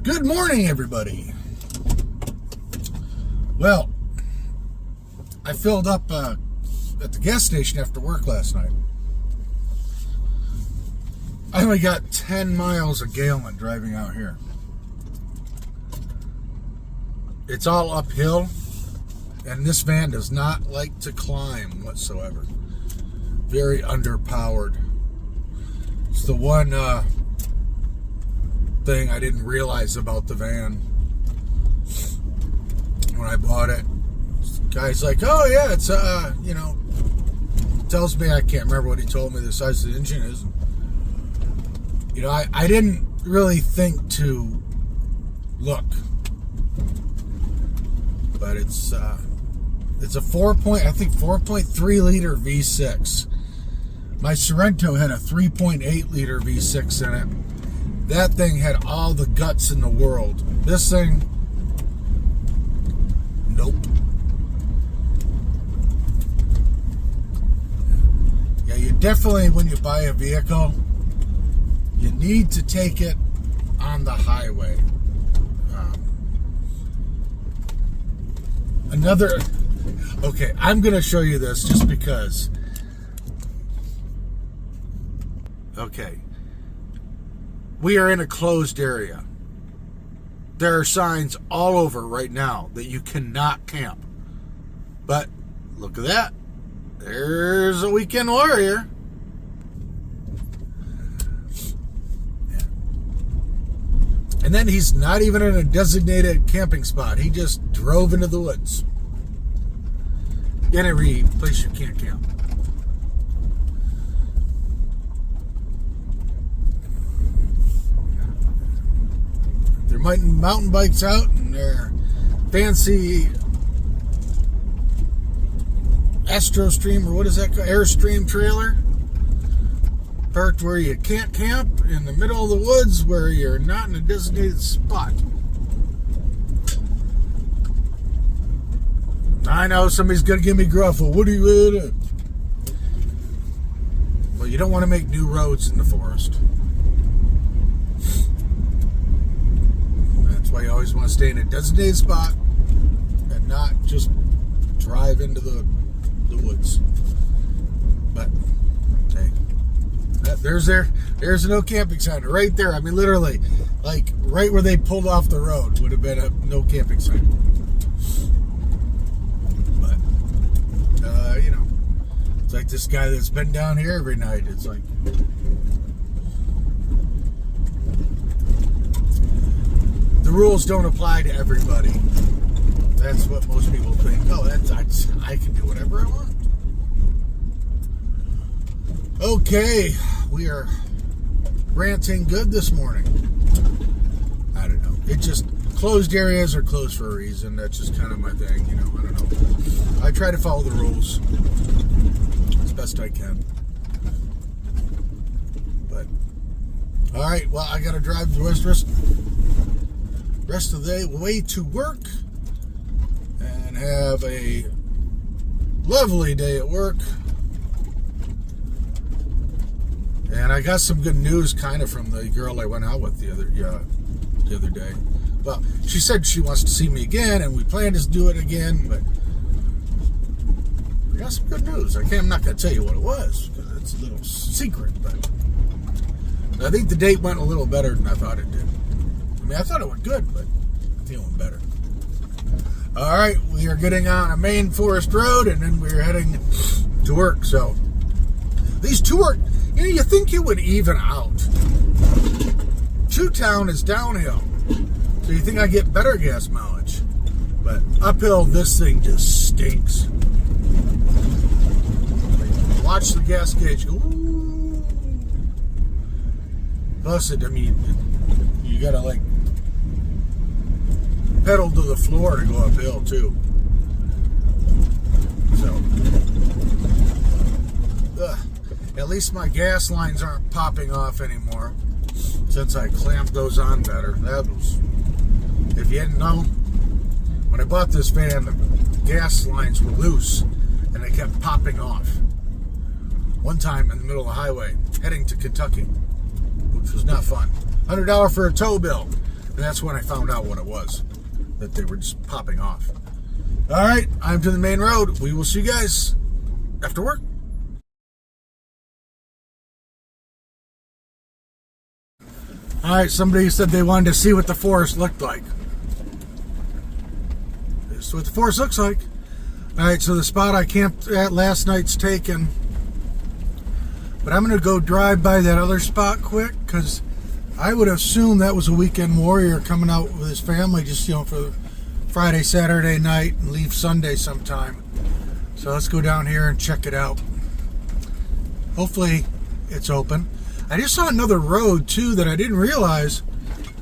Good morning, everybody. Well, I filled up at the gas station after work last night. I only got 10 miles a gallon driving out here. It's all uphill, and this van does not like to climb whatsoever. Very underpowered. It's the one thing I didn't realize about the van when I bought it. The guy's like, oh yeah, it's tells me, I can't remember what he told me the size of the engine is. I didn't really think to look, but it's a 4.3 liter V6. My Sorrento had a 3.8 liter V6 in it. That thing had all the guts in the world. This thing, nope. Yeah, you definitely, when you buy a vehicle, you need to take it on the highway. Okay, I'm going to show you this just because. Okay. We are in a closed area. There are signs all over right now that you cannot camp. But look at that. There's a weekend warrior. And then he's not even in a designated camping spot. He just drove into the woods. In every place you can't camp. They're mountain bikes out and their fancy Astrostream, or what is that called? Airstream trailer. Parked where you can't camp in the middle of the woods where you're not in a designated spot. I know somebody's going to give me gruff. Well, what do you do? Well, you don't want to make new roads in the forest. That's why you always want to stay in a designated spot and not just drive into the woods. But, hey, there's a no camping sign right there. I mean, literally, like right where they pulled off the road would have been a no camping sign. But, it's like this guy that's been down here every night. It's like, the rules don't apply to everybody. That's what most people think. Oh, I can do whatever I want. Okay, we are ranting good this morning. I don't know. It just, closed areas are closed for a reason. That's just kind of my thing, I don't know. I try to follow the rules as best I can. But, alright, well, I gotta drive the rest of the way to work and have a lovely day at work. And I got some good news kind of from the girl I went out with the other day. Well, she said she wants to see me again, and we plan to do it again, but I got some good news. I'm not going to tell you what it was, because it's a little secret, but I think the date went a little better than I thought it did. I mean, I thought it went good, but I'm feeling better. All right, we are getting on a main forest road, and then we're heading to work. So these two are, you think it would even out. Two-town is downhill, so you think I get better gas mileage. But uphill, this thing just stinks. Watch the gas gauge go. Ooh. Plus, you gotta like pedal to the floor to go uphill too. So, at least my gas lines aren't popping off anymore since I clamped those on better. If you didn't know, when I bought this van, the gas lines were loose and they kept popping off. One time in the middle of the highway, heading to Kentucky, which was not fun. $100 for a tow bill. And that's when I found out what it was, that they were just popping off. All right, I'm to the main road. We will see you guys after work. All right, somebody said they wanted to see what the forest looked like. This is what the forest looks like. All right, so the spot I camped at last night's taken. But I'm going to go drive by that other spot quick because I would assume that was a weekend warrior coming out with his family just, for Friday, Saturday night and leave Sunday sometime. So let's go down here and check it out. Hopefully it's open. I just saw another road too that I didn't realize.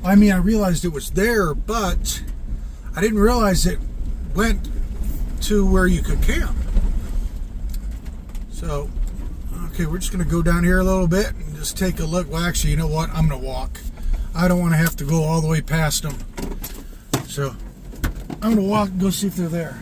I realized it was there, but I didn't realize it went to where you could camp. So, okay, we're just going to go down here a little bit and just take a look. Well, actually, you know what? I'm going to walk. I don't want to have to go all the way past them. So, I'm going to walk and go see if they're there.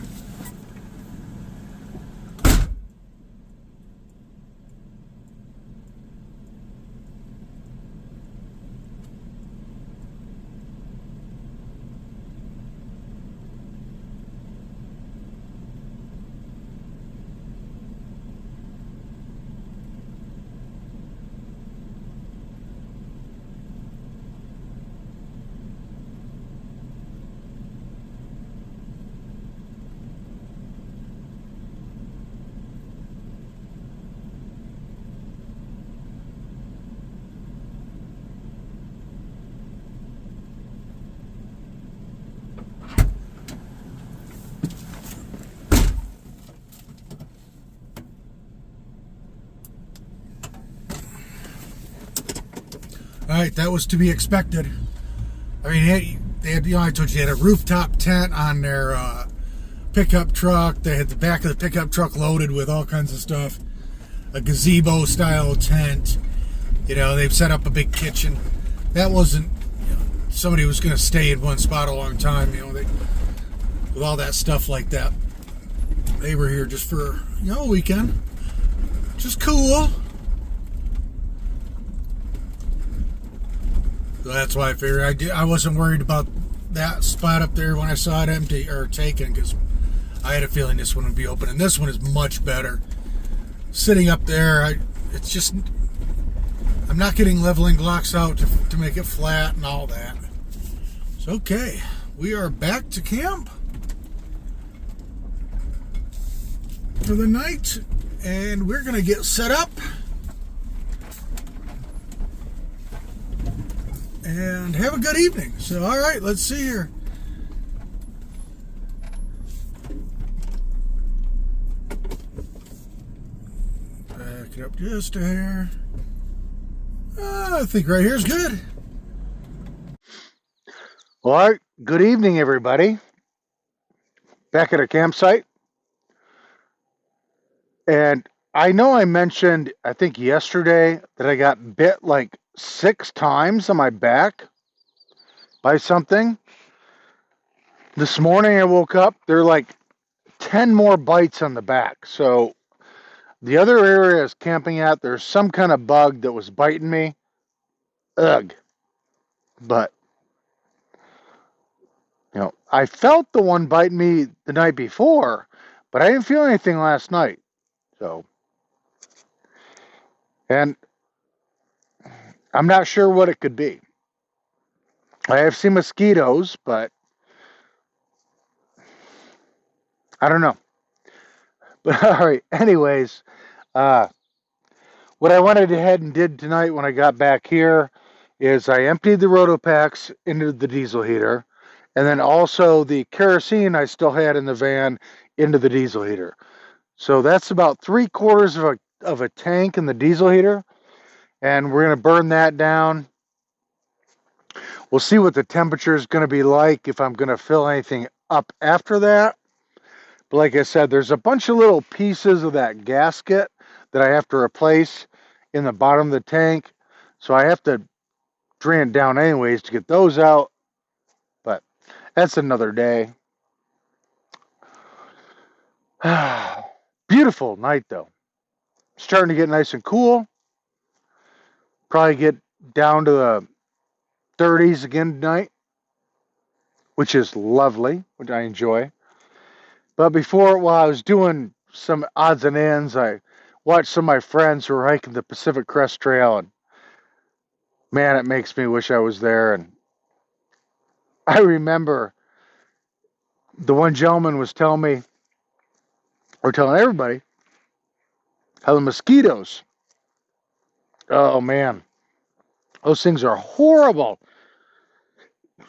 All right, that was to be expected. They had, I told you, they had a rooftop tent on their pickup truck. They had the back of the pickup truck loaded with all kinds of stuff. A gazebo-style tent. They've set up a big kitchen. That wasn't, somebody was going to stay in one spot a long time, with all that stuff like that. They were here just for, a weekend. Just cool. So that's why I figured I wasn't worried about that spot up there when I saw it empty or taken, because I had a feeling this one would be open, and this one is much better. Sitting up there, it's just, I'm not getting leveling blocks out to make it flat and all that. So okay, we are back to camp for the night, and we're gonna get set up and have a good evening. So, all right, let's see here. Back it up just a hair. I think right here is good. All right, good evening, everybody. Back at our campsite. And I know I mentioned, I think yesterday, that I got bit like 6 times on my back by something. This morning I woke up, there are like 10 more bites on the back. So the other area I was camping at, there's some kind of bug that was biting me. Ugh. But, I felt the one biting me the night before, but I didn't feel anything last night. So, and I'm not sure what it could be. I have seen mosquitoes, but I don't know. But all right, anyways, what I wanted to head and did tonight when I got back here is I emptied the Rotopacks into the diesel heater, and then also the kerosene I still had in the van into the diesel heater. So that's about 3/4 of a tank in the diesel heater, and we're going to burn that down. We'll see what the temperature is going to be like, if I'm going to fill anything up after that. But like I said, there's a bunch of little pieces of that gasket that I have to replace in the bottom of the tank. So I have to drain it down anyways to get those out. But that's another day. Beautiful night though. Starting to get nice and cool. Probably get down to the 30s again tonight. which is lovely, which I enjoy. But while I was doing some odds and ends, I watched some of my friends who were hiking the Pacific Crest Trail, and man, it makes me wish I was there. And I remember the one gentleman was telling me, or telling everybody, how the mosquitoes, oh man, those things are horrible.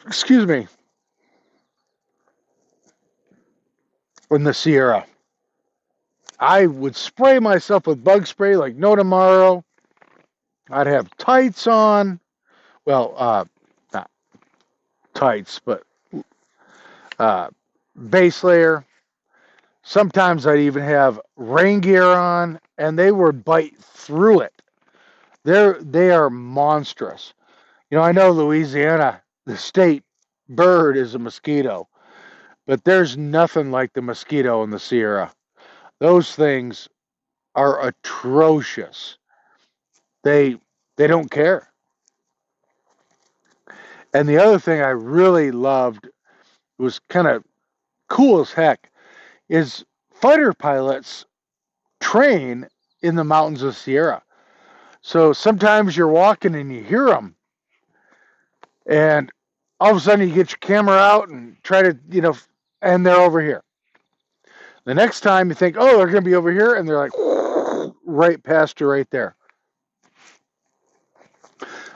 Excuse me, in the Sierra. I would spray myself with bug spray like no tomorrow. I'd have tights on. Well, not tights, but uh, base layer. Sometimes I'd even have rain gear on, and they would bite through it. They are monstrous. I know Louisiana, the state bird, is a mosquito, but there's nothing like the mosquito in the Sierra. Those things are atrocious. They they don't care. And the other thing I really loved, was kind of cool as heck, is fighter pilots train in the mountains of Sierra. So sometimes you're walking and you hear them, and all of a sudden you get your camera out and try to, and they're over here. The next time you think, oh, they're going to be over here, and they're like right past you right there.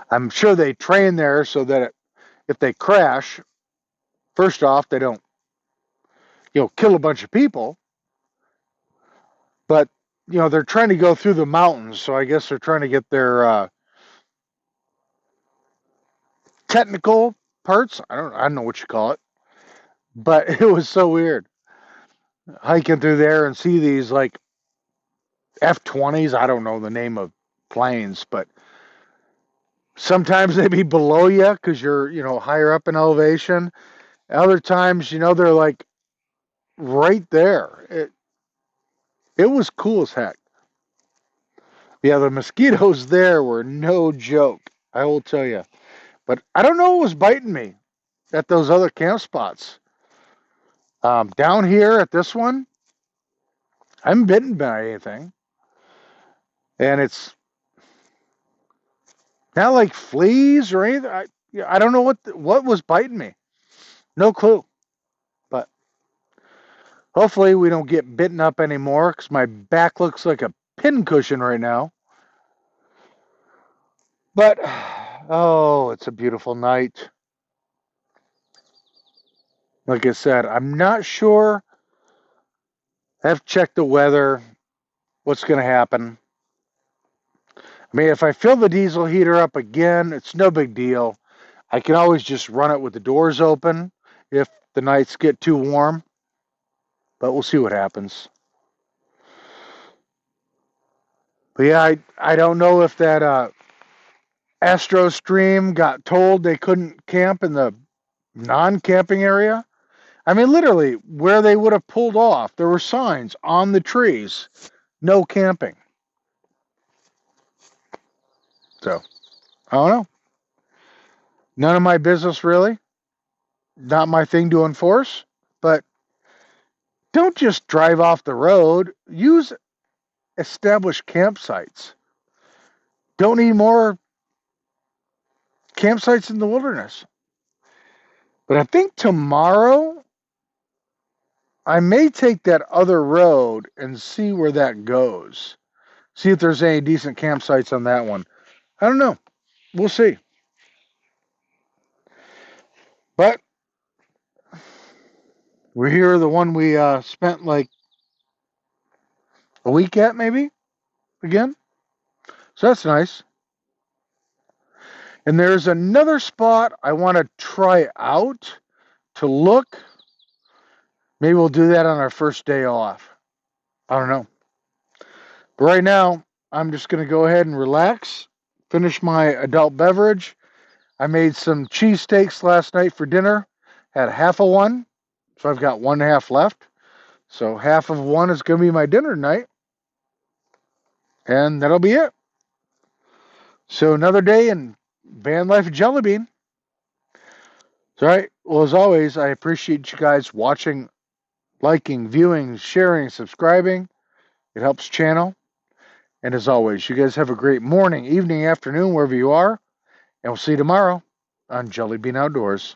I'm sure they train there so that if they crash, first off, they don't, kill a bunch of people, but they're trying to go through the mountains, so I guess they're trying to get their technical parts. I don't know what you call it, but it was so weird hiking through there and see these like F-20s. I don't know the name of planes, but sometimes they be below you because you're higher up in elevation. Other times, they're like right there. It was cool as heck. Yeah, the mosquitoes there were no joke, I will tell you. But I don't know what was biting me at those other camp spots. Down here at this one, I haven't bitten by anything. And it's not like fleas or anything. I don't know what was biting me. No clue. But hopefully we don't get bitten up anymore, because my back looks like a pincushion right now. But, oh, it's a beautiful night. Like I said, I'm not sure. I have checked the weather, what's going to happen. I mean, if I fill the diesel heater up again, it's no big deal. I can always just run it with the doors open if the nights get too warm. But we'll see what happens. But yeah, I don't know if that Astro Stream got told they couldn't camp in the non-camping area. I mean, literally, where they would have pulled off, there were signs on the trees, no camping. So, I don't know. None of my business, really. Not my thing to enforce. But don't just drive off the road. Use established campsites. Don't need more campsites in the wilderness. But I think tomorrow I may take that other road and see where that goes. See if there's any decent campsites on that one. I don't know. We'll see. But we're here, the one we spent like a week at, maybe, again. So that's nice. And there's another spot I want to try out to look. Maybe we'll do that on our first day off. I don't know. But right now, I'm just going to go ahead and relax, finish my adult beverage. I made some cheesesteaks last night for dinner. Had half of one, so I've got one half left. So half of one is going to be my dinner tonight. And that'll be it. So another day in van life Jellybean. All right. Well, as always, I appreciate you guys watching, liking, viewing, sharing, subscribing. It helps channel. And as always, you guys have a great morning, evening, afternoon, wherever you are. And we'll see you tomorrow on Jellybean Outdoors.